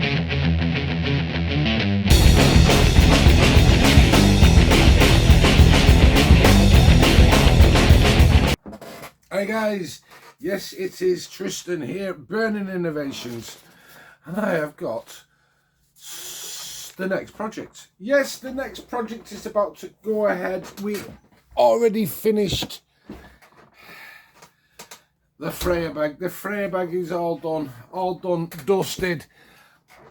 Hi guys, yes it is Tristan here, Burning Innovations, and I have got the next project. Yes, the next project is about to go ahead. We already finished the Freya bag. The Freya bag is all done, dusted.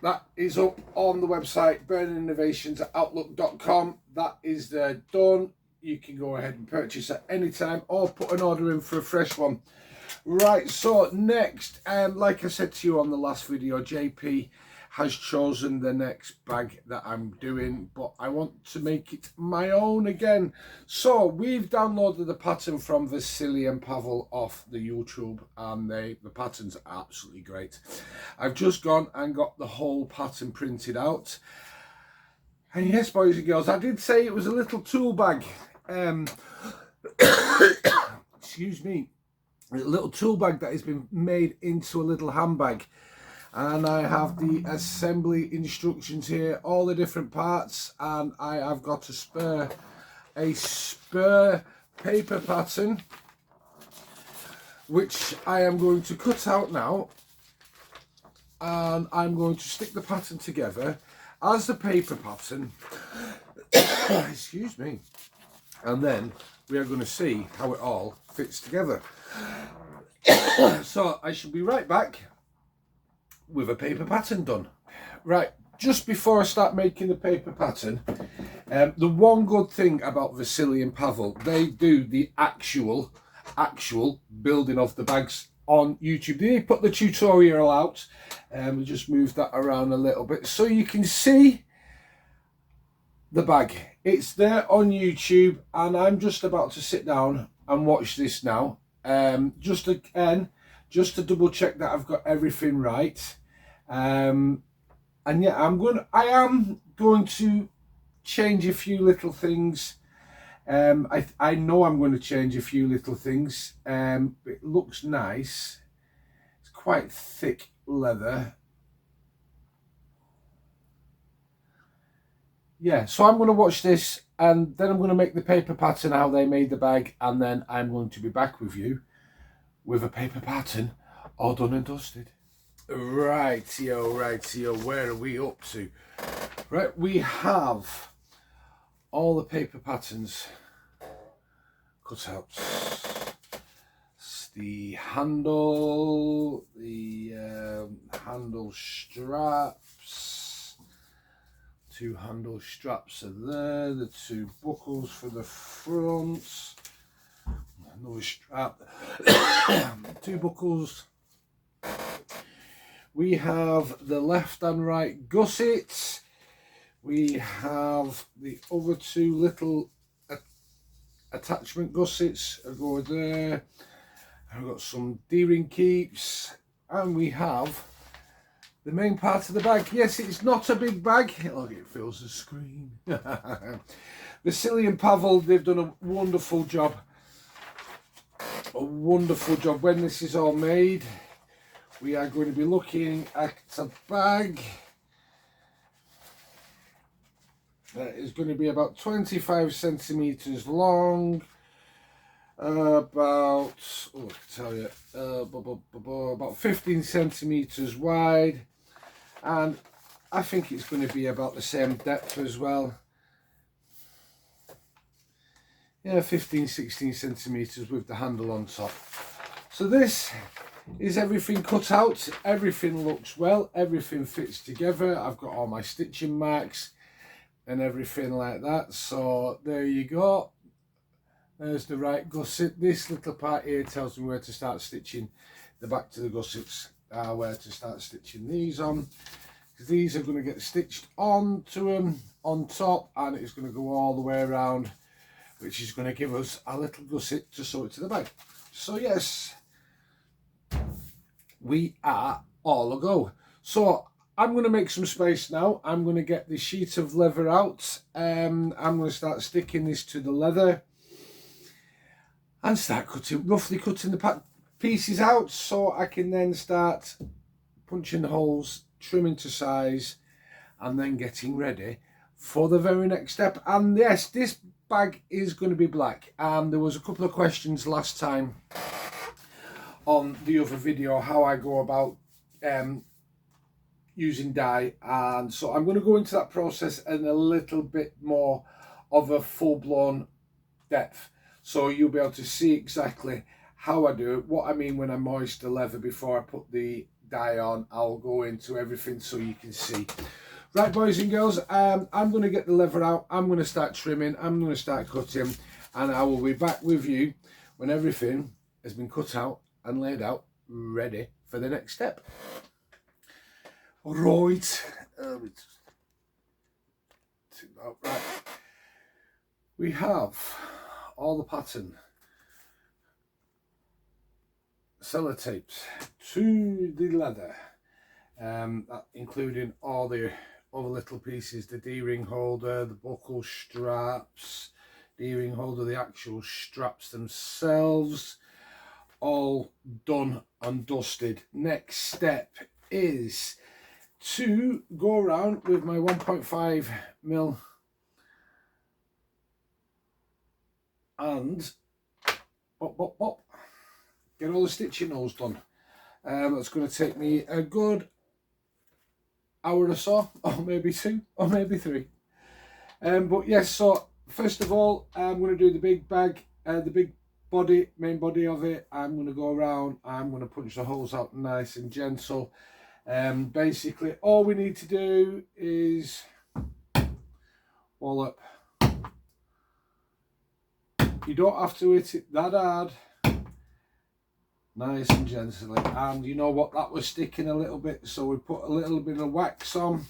That is up on the website, burninginnovations@outlook.com. That is done. You can go ahead and purchase at any time or put an order in for a fresh one. Right, so next, like I said to you on the last video, JP has chosen the next bag that I'm doing, but I want to make it my own again. So we've downloaded the pattern from Vasily and Pavel off the YouTube, and the pattern's absolutely great. I've just gone and got the whole pattern printed out. And yes, boys and girls, I did say it was a little tool bag. Excuse me. A little tool bag that has been made into a little handbag. And I have the assembly instructions here, all the different parts, and I have got a spare paper pattern, which I am going to cut out now, and I'm going to stick the pattern together as the paper pattern. Excuse me. And then we are going to see how it all fits together. So I shall be right back with a paper pattern done. Right, just before I start making the paper pattern, the one good thing about Vasily and Pavel, they do the actual building of the bags on YouTube. They put the tutorial out, and we just move that around a little bit so you can see the bag. It's there on YouTube, and I'm just about to sit down and watch this now. Just to double check that I've got everything right. And yeah, I am going to change a few little things. I know I'm going to change a few little things. It looks nice. It's quite thick leather. Yeah, so I'm going to watch this, and then I'm going to make the paper pattern, how they made the bag, and then I'm going to be back with you with a paper pattern all done and dusted. Rightio, where are we up to? Right, we have all the paper patterns cut out. The handle, the handle straps, two handle straps are there, the two buckles for the front, another strap, two buckles. We have the left and right gussets. We have the other two little attachment gussets that go there. I've got some D-ring keeps, and we have the main part of the bag. Yes, it's not a big bag. Look, it fills the screen. Vasily and Pavel, they've done a wonderful job. A wonderful job. When this is all made, we are going to be looking at a bag that is going to be about 25 centimeters long, about, oh, I can tell you, about 15 centimeters wide, and I think it's going to be about the same depth as well. Yeah, 15-16 centimeters with the handle on top. So this is everything cut out. Everything looks well, everything fits together. I've got all my stitching marks and everything like that. So there you go. There's the right gusset. This little part here tells me where to start stitching the back to the gussets, where to start stitching these on. These are going to get stitched onto them on top, and it's going to go all the way around, which is going to give us a little gusset to sew it to the bag. So yes, we are all a go. So I'm going to make some space now. I'm going to get the sheet of leather out. I'm going to start sticking this to the leather and start roughly cutting the pieces out, so I can then start punching the holes trimming to size, and then getting ready for the very next step. And yes, this bag is going to be black. And there was a couple of questions last time on the other video how I go about using dye, and so I'm going to go into that process in a little bit more of a full-blown depth, so you'll be able to see exactly how I do it, what I mean when I moist the leather before I put the dye on. I'll go into everything so you can see. Right, boys and girls, I'm going to get the leather out, I'm going to start trimming, I'm going to start cutting, and I will be back with you when everything has been cut out and laid out, ready for the next step. Right, right. We have all the pattern sellotapes to the leather, including all the other little pieces, the D-ring holder, the buckle straps, D-ring holder, the actual straps themselves, all done and dusted. Next step is to go around with my 1.5mm and pop, pop, pop, get all the stitching holes done. That's going to take me a good hour or so, or maybe 2, or maybe 3. But yes, so first of all, I'm going to do the big bag, the big body, main body of it. I'm going to go around, I'm going to punch the holes out nice and gentle. Basically all we need to do is wallop. You don't have to hit it that hard, nice and gently. And you know what, that was sticking a little bit, so we put a little bit of wax on,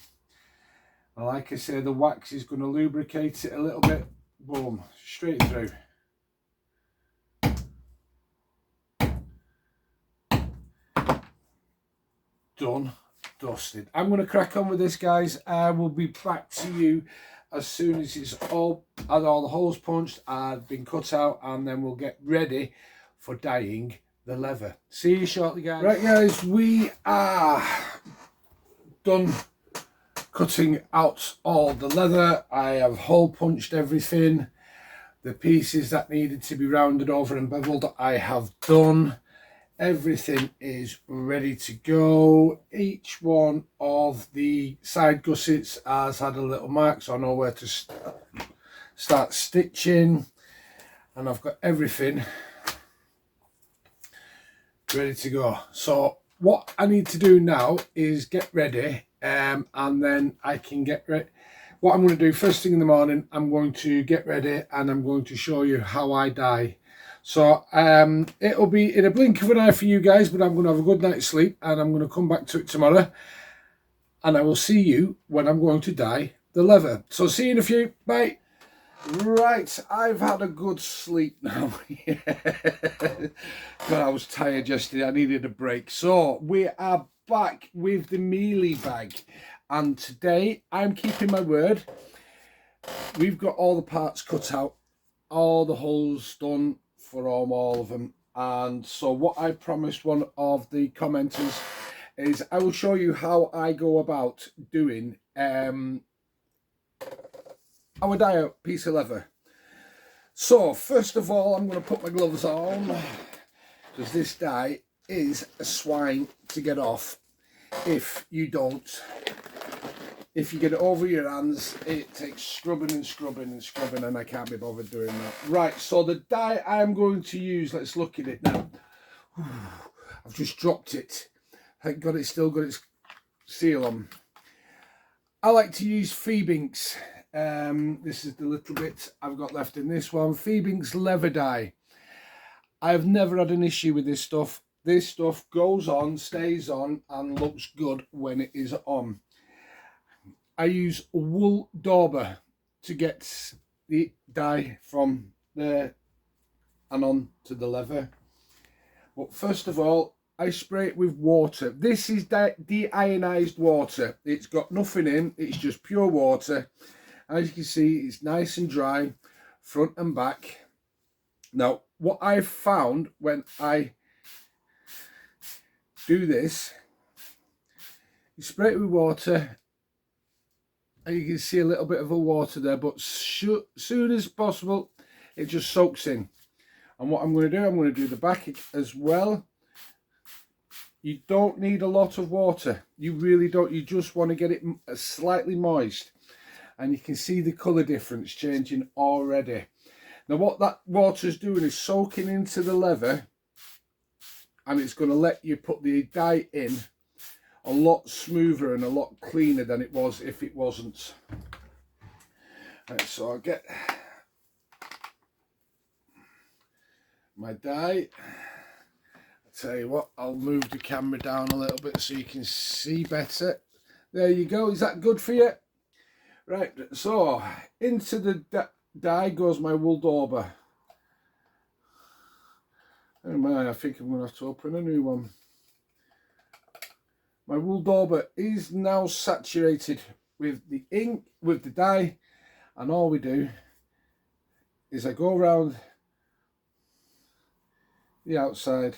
and like I say, the wax is going to lubricate it a little bit. Boom, straight through. Done, dusted. I'm going to crack on with this, guys. I will be back to you as soon as it's all the holes punched and been cut out, and then we'll get ready for dyeing the leather. See you shortly, guys. Right, guys, we are done cutting out all the leather. I have hole punched everything. The pieces that needed to be rounded over and beveled, I have done. Everything is ready to go. Each one of the side gussets has had a little mark, so I know where to start stitching, and I've got everything ready to go. So what I need to do now is get ready, and then I can get ready. What I'm going to do first thing in the morning, I'm going to get ready and I'm going to show you how I dye. So it'll be in a blink of an eye for you guys, but I'm going to have a good night's sleep, and I'm going to come back to it tomorrow, and I will see you when I'm going to dye the leather. So see you in a few. Bye. Right, I've had a good sleep now. God, I was tired yesterday. I needed a break. So we are back with the Meili bag, and today I'm keeping my word. We've got all the parts cut out, all the holes done for all of them, and so what I promised one of the commenters is I will show you how I go about doing I would dye a piece of leather. So first of all, I'm going to put my gloves on, because this dye is a swine to get off. If you get it over your hands, it takes scrubbing and scrubbing and scrubbing, and I can't be bothered doing that. Right, so the dye I'm going to use, let's look at it now. I've just dropped it. Thank God it's still got its seal on. I like to use Phoebinks. This is the little bit I've got left in this one. Phoebinks leather dye. I've never had an issue with this stuff. This stuff goes on, stays on, and looks good when it is on. I use wool dauber to get the dye from there and on to the leather. But first of all, I spray it with water. This is deionized water. It's got nothing in, it's just pure water. As you can see, it's nice and dry, front and back. Now, what I've found when I do this You spray it with water, and you can see a little bit of a water there, but soon as possible it just soaks in. And what I'm going to do the back as well. You don't need a lot of water, you really don't. You just want to get it slightly moist, and you can see the colour difference changing already. Now what that water is doing is soaking into the leather, and it's going to let you put the dye in a lot smoother and a lot cleaner than it was if it wasn't. Right, so I'll get my dye. I'll tell you what, I'll move the camera down a little bit so you can see better. There you go. Is that good for you? Right, so into the dye goes my wool dauber. Oh man, I think I'm going to have to open a new one. My wool dauber is now saturated with the ink, with the dye, and all we do is I go around the outside.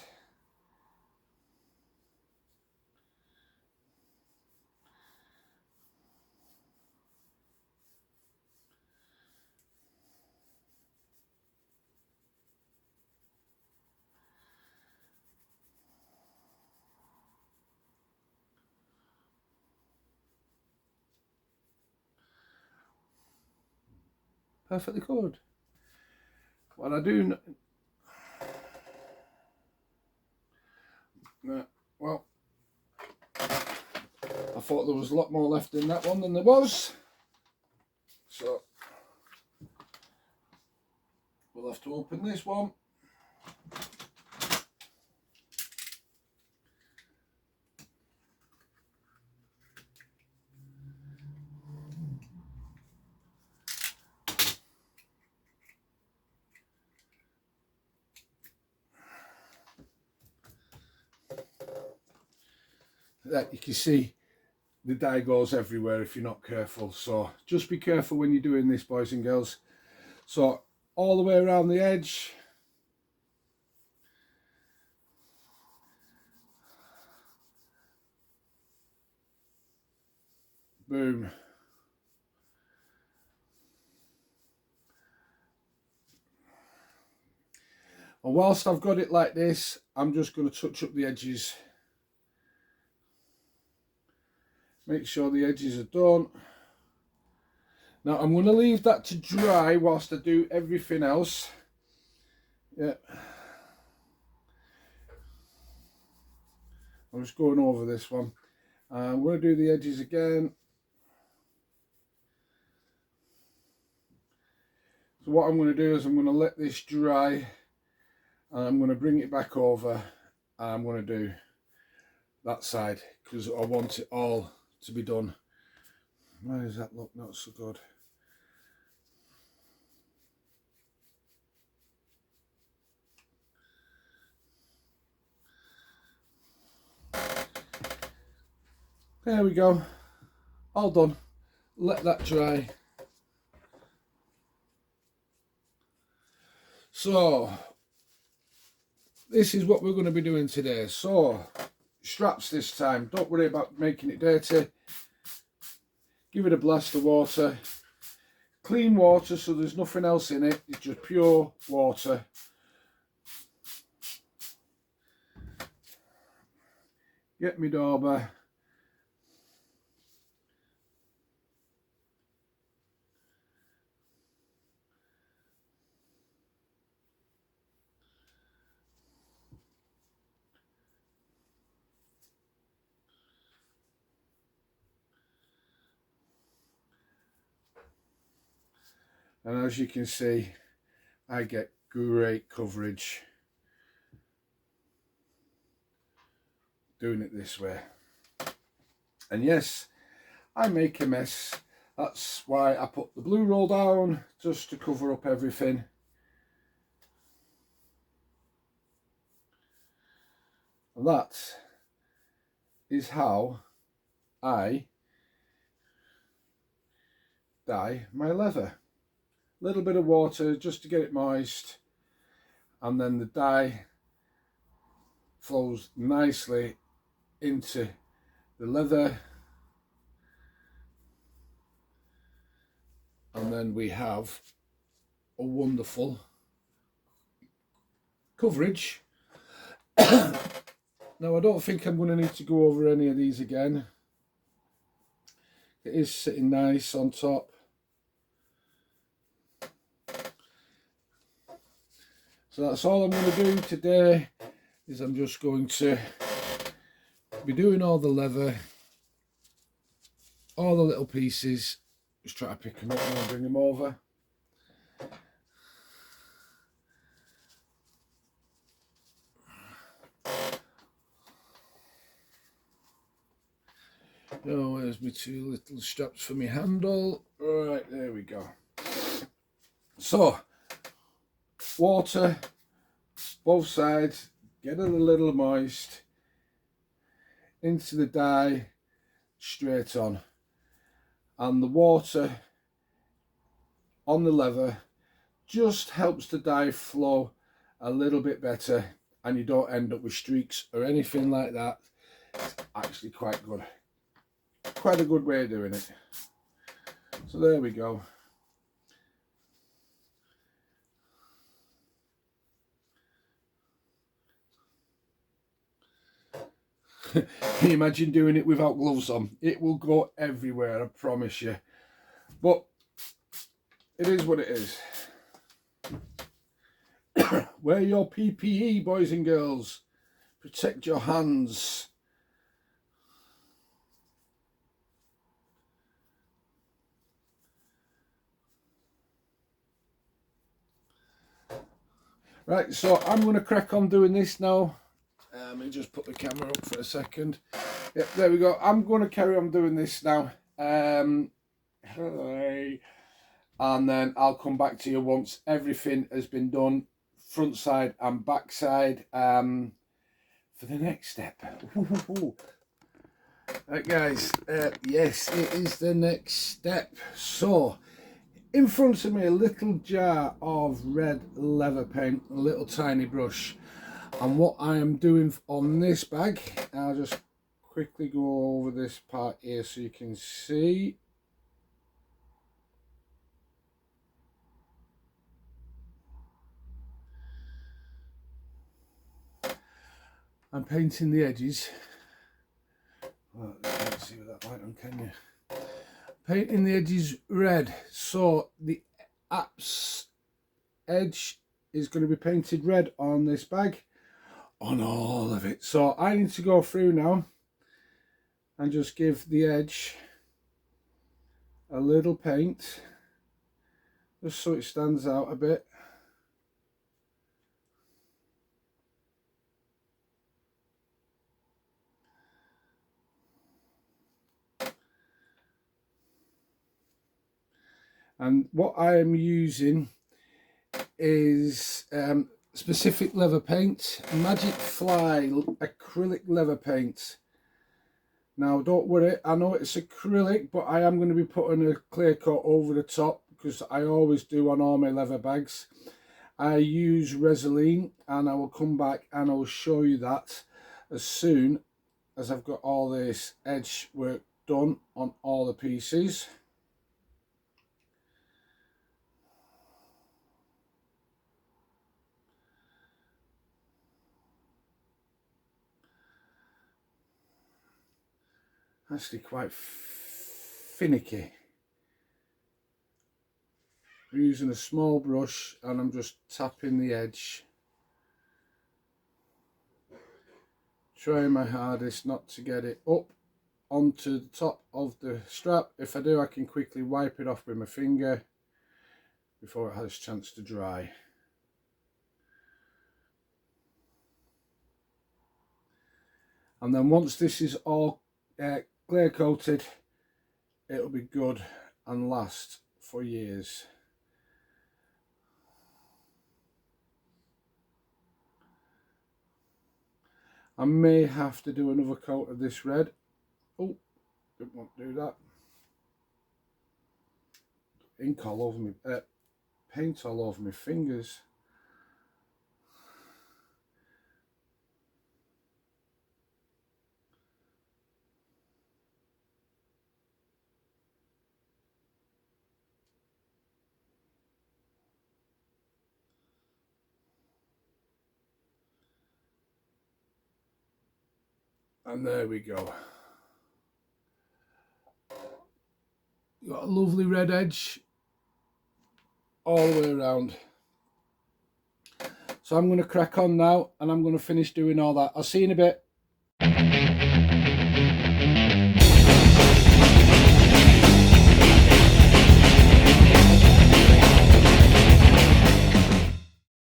Perfectly coloured. What I do, well, I thought there was a lot more left in that one than there was, so we'll have to open this one. That you can see the dye goes everywhere if you're not careful, so just be careful when you're doing this, boys and girls. So all the way around the edge, boom. And whilst I've got it like this, I'm just going to touch up the edges. Make sure the edges are done. Now I'm going to leave that to dry whilst I do everything else. Yeah. I'm just going over this one. I'm going to do the edges again. So what I'm going to do is I'm going to let this dry, and I'm going to bring it back over, and I'm going to do that side because I want it all to be done. Why does that look not so good? There we go, all done. Let that dry. So this is what we're going to be doing today. So straps this time, don't worry about making it dirty. Give it a blast of water, clean water, so there's nothing else in it, it's just pure water. Get me dauber. And as you can see, I get great coverage doing it this way. And yes, I make a mess. That's why I put the blue roll down, just to cover up everything. And that is how I dye my leather. A little bit of water just to get it moist, and then the dye flows nicely into the leather, and then we have a wonderful coverage. Now I don't think I'm going to need to go over any of these again. It is sitting nice on top. So that's all I'm going to do today, is I'm just going to be doing all the leather, all the little pieces. Just try to pick them up and bring them over. Oh, where's my two little straps for my handle? Right, there we go. So, water, both sides, get it a little moist, into the dye, straight on. And the water on the leather just helps the dye flow a little bit better, and you don't end up with streaks or anything like that. It's actually quite good. Quite a good way of doing it. So there we go. Can you imagine doing it without gloves on? It will go everywhere, I promise you. But it is what it is. Wear your PPE, boys and girls. Protect your hands. Right, so I'm going to crack on doing this now. Let me just put the camera up for a second. Yep, there we go. I'm going to carry on doing this now. And then I'll come back to you once everything has been done, front side and back side, for the next step. Right guys, yes, it is the next step. So, in front of me, a little jar of red leather paint, a little tiny brush. And what I am doing on this bag, I'll just quickly go over this part here so you can see. I'm painting the edges. Well, you can't see with that light on, can you? Painting the edges red, so the apps edge is going to be painted red on this bag, on all of it. So I need to go through now and just give the edge a little paint, just so it stands out a bit. And what I am using is specific leather paint, Magic Fly acrylic leather paint. Now don't worry, I know it's acrylic, but I am going to be putting a clear coat over the top, because I always do on all my leather bags. I use Resolene, and I will come back and I will show you that as soon as I've got all this edge work done on all the pieces. Actually quite finicky. I'm using a small brush and I'm just tapping the edge, trying my hardest not to get it up onto the top of the strap. If I do, I can quickly wipe it off with my finger before it has a chance to dry. And then once this is all clear coated, it'll be good and last for years. I may have to do another coat of this red. Oh, didn't want to do that. Ink all over me, paint all over my fingers. And there we go. Got a lovely red edge all the way around. So I'm going to crack on now and I'm going to finish doing all that. I'll see you in a bit.